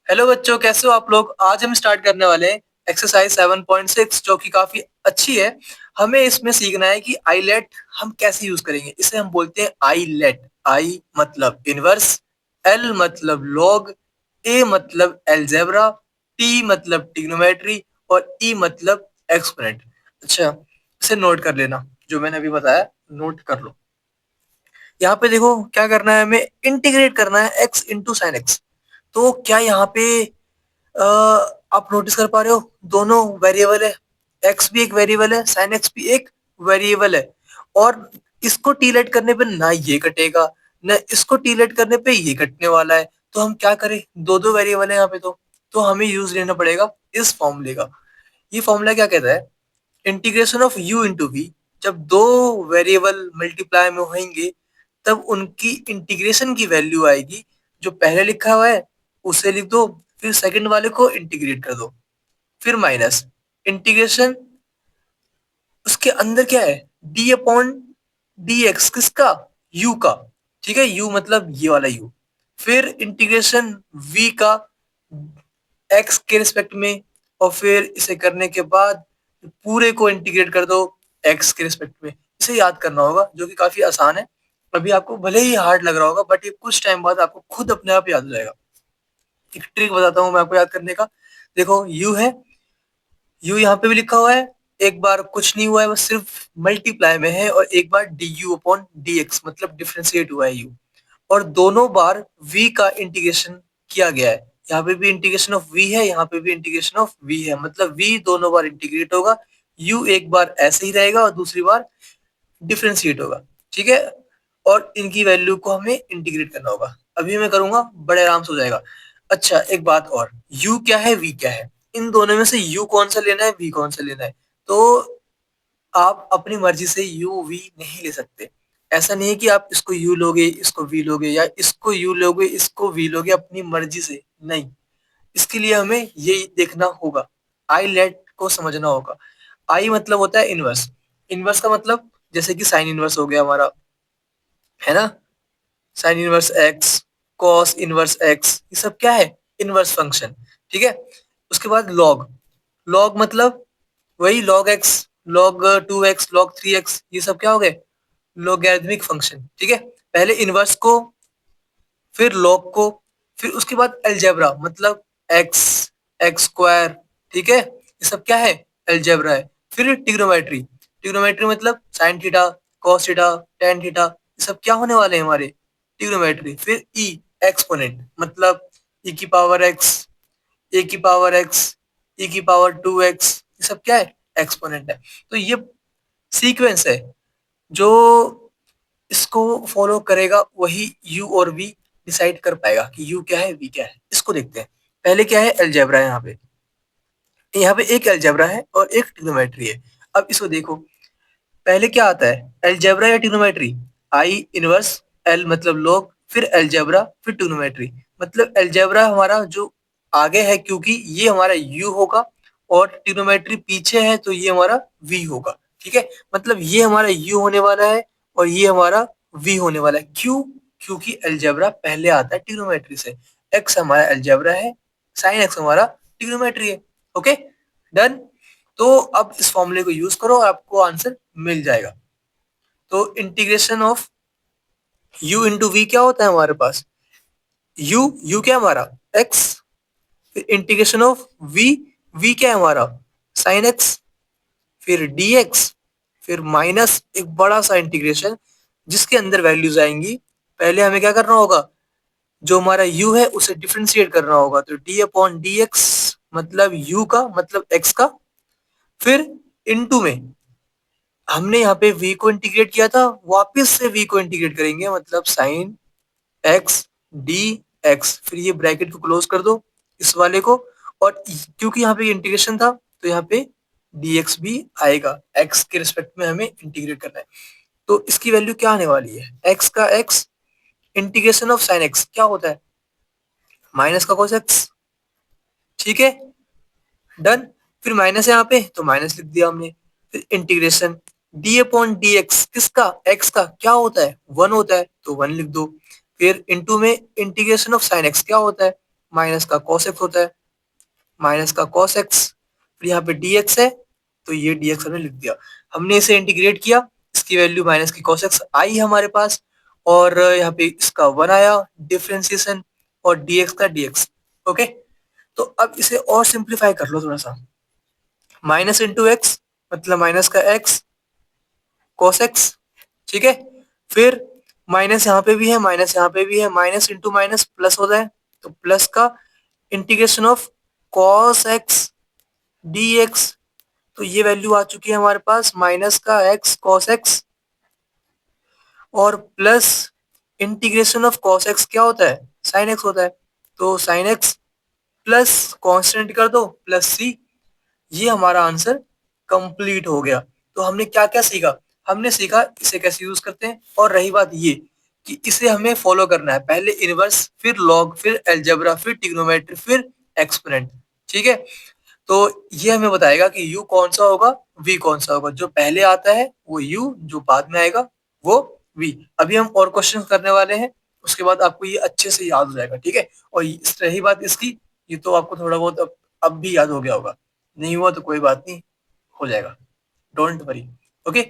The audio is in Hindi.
हेलो बच्चों, कैसे हो आप लोग। आज हम स्टार्ट करने वाले हैं एक्सरसाइज 7.6 जो कि काफी अच्छी है। हमें इसमें सीखना है कि आईलेट हम कैसे यूज करेंगे। इसे हम बोलते हैं आईलेट। आई मतलब इनवर्स, एल मतलब लॉग, ए मतलब अलजेब्रा, टी मतलब ट्रिग्नोमेट्री और ई मतलब एक्सपोनेंट। अच्छा, इसे नोट कर लेना, जो मैंने अभी बताया नोट कर लो। यहाँ पे देखो क्या करना है, हमें इंटीग्रेट करना है एक्स इंटू साइन एक्स। तो क्या यहाँ पे अ, आप नोटिस कर पा रहे हो, दोनों वेरिएबल है। एक्स भी एक वेरिएबल है, साइन एक्स भी एक वेरिएबल है। और इसको टीलेट करने पे ना ये कटेगा, ना इसको टीलेट करने पे ये कटने वाला है। तो हम क्या करें, दो दो वेरिएबल है यहाँ पे। तो हमें यूज लेना पड़ेगा इस फॉर्मूले का। ये फॉर्मूला क्या कहता है, integration of u into V. जब दो वेरिएबल मल्टीप्लाई में होंगे तब उनकी इंटीग्रेशन की वैल्यू आएगी। जो पहले लिखा हुआ है उसे लिख दो, फिर सेकंड वाले को इंटीग्रेट कर दो, फिर माइनस इंटीग्रेशन। उसके अंदर क्या है, डी अपॉन डी एक्स, किसका, u का। ठीक है, u मतलब ये वाला u। फिर इंटीग्रेशन v का x के रिस्पेक्ट में, और फिर इसे करने के बाद पूरे को इंटीग्रेट कर दो x के रिस्पेक्ट में। इसे याद करना होगा, जो कि काफी आसान है। अभी आपको भले ही हार्ड लग रहा होगा, बट ये कुछ टाइम बाद आपको खुद अपने आप याद हो जाएगा। एक ट्रिक बताता हूँ मैं आपको याद करने का। देखो u है, u यहाँ पे भी लिखा हुआ है। एक बार कुछ नहीं हुआ है, बस सिर्फ मल्टीप्लाई में है, और एक बार D U upon D X मतलब डिफ्रेंशिएट हुआ है u। और दोनों बार v का इंटीग्रेशन किया गया है। यहाँ पे भी इंटीग्रेशन ऑफ v है, यहाँ पे भी इंटीग्रेशन ऑफ v है, मतलब v दोनों बार इंटीग्रेट होगा। u एक बार ऐसे ही रहेगा और दूसरी बार डिफ्रेंशिएट होगा। ठीक है, और इनकी वैल्यू को हमें इंटीग्रेट करना होगा। अभी मैं करूंगा, बड़े आराम से हो जाएगा। अच्छा, एक बात और, u क्या है, v क्या है। इन दोनों में से u कौन सा लेना है, v कौन सा लेना है। तो आप अपनी मर्जी से u v नहीं ले सकते। ऐसा नहीं है कि आप इसको u लोगे इसको v लोगे, या इसको u लोगे इसको v लोगे, अपनी मर्जी से नहीं। इसके लिए हमें ये देखना होगा, आई लेट को समझना होगा। आई मतलब होता है इनवर्स। इनवर्स का मतलब जैसे कि साइन इनवर्स हो गया हमारा, है ना। Sine inverse x, cos inverse x, ये सब क्या है, इनवर्स फंक्शन। ठीक है, उसके बाद लॉग। लॉग मतलब वही log x, log 2x, log 3x, ये सब क्या हो गए, लॉगरिथमिक फंक्शन। ठीक है, पहले इनवर्स को, फिर लॉग को, फिर उसके बाद अलजेब्रा मतलब एक्स, एक्स स्क्वायर। ठीक है, ये सब क्या है, अलजेब्रा है। फिर ट्रिग्नोमेट्री, ट्रिग्नोमेट्री मतलब sine theta, cos theta, tan theta, ये सब क्या होने वाले हैं हमारे, ट्रिग्नोमेट्री। फिर ई, एक्सपोनेंट मतलब ई की पावर एक्स, ए की पावर एक्स, ई की पावर 2x, ये सब क्या है, एक्सपोनेंट है। तो ये सीक्वेंस है, जो इसको फॉलो करेगा वही u और v डिसाइड कर पाएगा कि u क्या है, v क्या है। इसको देखते हैं। पहले क्या है, अलजेब्रा है। यहाँ पे एक अलजेब्रा है और एक ट्रिग्नोमेट्री है। अब इसको देखो, पहले क्या आता है, अलजेब्रा या ट्रिग्नोमेट्री। आई इनवर्स, एल मतलब लॉग, फिर अलजेब्रा, फिर ट्रिग्नोमेट्री। मतलब अलजेब्रा हमारा जो आगे है, क्योंकि ये हमारा u होगा, और ट्रिग्नोमेट्री पीछे है तो ये हमारा v होगा। ठीक है, मतलब ये हमारा u होने वाला है और ये हमारा v होने वाला है। क्यों, क्योंकि अलजेब्रा पहले आता है ट्रिग्नोमेट्री से। x हमारा अलजेब्रा है, साइन x हमारा ट्रिग्नोमेट्री है। Okay, done. तो अब इस फॉर्मूले को यूज करो, आपको आंसर मिल जाएगा। तो integration of u into V क्या होता है हमारे पास, u क्या है हमारा, x। फिर इंटीग्रेशन ऑफ v क्या है हमारा, साइन x। फिर dx, फिर माइनस एक बड़ा सा इंटीग्रेशन जिसके अंदर वैल्यूज आएंगी। पहले हमें क्या करना होगा, जो हमारा u है उसे डिफरेंशिएट करना होगा। तो d अपॉन डी एक्स मतलब u का मतलब x का। फिर इनटू में हमने यहाँ पे v को इंटीग्रेट किया था, वापस से v को इंटीग्रेट करेंगे, मतलब साइन x डी एक्स। फिर ये ब्रैकेट को क्लोज कर दो, इस वाले को। और क्योंकि यहाँ पे इंटीग्रेशन था तो यहाँ पे dx भी आएगा, x के रिस्पेक्ट में हमें इंटीग्रेट करना है। तो इसकी वैल्यू क्या आने वाली है, x का x, integration of sine x क्या होता है, माइनस का cos x। ठीक है, डन। फिर माइनस है यहाँ पे तो माइनस लिख दिया हमने। फिर integration D upon D x, किसका, एक्स का, क्या होता है, वन होता है तो वन लिख दो। फिर इनटू में इंटीग्रेशन ऑफ साइन एक्स क्या होता है, माइनस का cos x होता है, माइनस का cos x, फिर यहाँ पे dx है, तो ये dx हमने लिख दिया। हमने इसे इंटीग्रेट किया, इसकी वैल्यू माइनस की cos x आई हमारे पास, और यहाँ पे इसका 1 आया डिफरेंशिएशन, और dx का dx। ओके, तो अब इसे और सिंप्लीफाई कर लो थोड़ा सा। माइनस इंटू एक्स मतलब माइनस का x cos x, ठीक है। फिर माइनस यहाँ पे भी है, माइनस यहाँ पे भी है, माइनस इंटू माइनस प्लस होता है, तो प्लस का integration of cos x dx, तो ये वैल्यू आ चुकी है हमारे पास माइनस का x cos x, और plus integration of cos x क्या होता है, sin x होता है, तो sin x प्लस कांस्टेंट कर दो प्लस सी, ये हमारा आंसर कंप्लीट हो गया। तो हमने क्या क्या सीखा, हमने सीखा इसे कैसे यूज करते हैं, और रही बात ये कि इसे हमें फॉलो करना है, पहले इनवर्स, फिर लॉग, फिर अलजेब्रा, फिर ट्रिग्नोमेट्री, फिर एक्सपोनेंट, ठीक है। तो ये हमें बताएगा कि u कौन सा होगा, v कौन सा होगा, जो पहले आता है वो u, जो बाद में आएगा वो v। अभी हम और क्वेश्चन करने वाले हैं, उसके बाद आपको ये अच्छे से याद हो जाएगा, ठीक है। और रही बात इसकी, ये तो आपको थोड़ा बहुत अब भी याद हो गया होगा, नहीं हुआ तो कोई बात नहीं, हो जाएगा, डोंट वरी। ओके,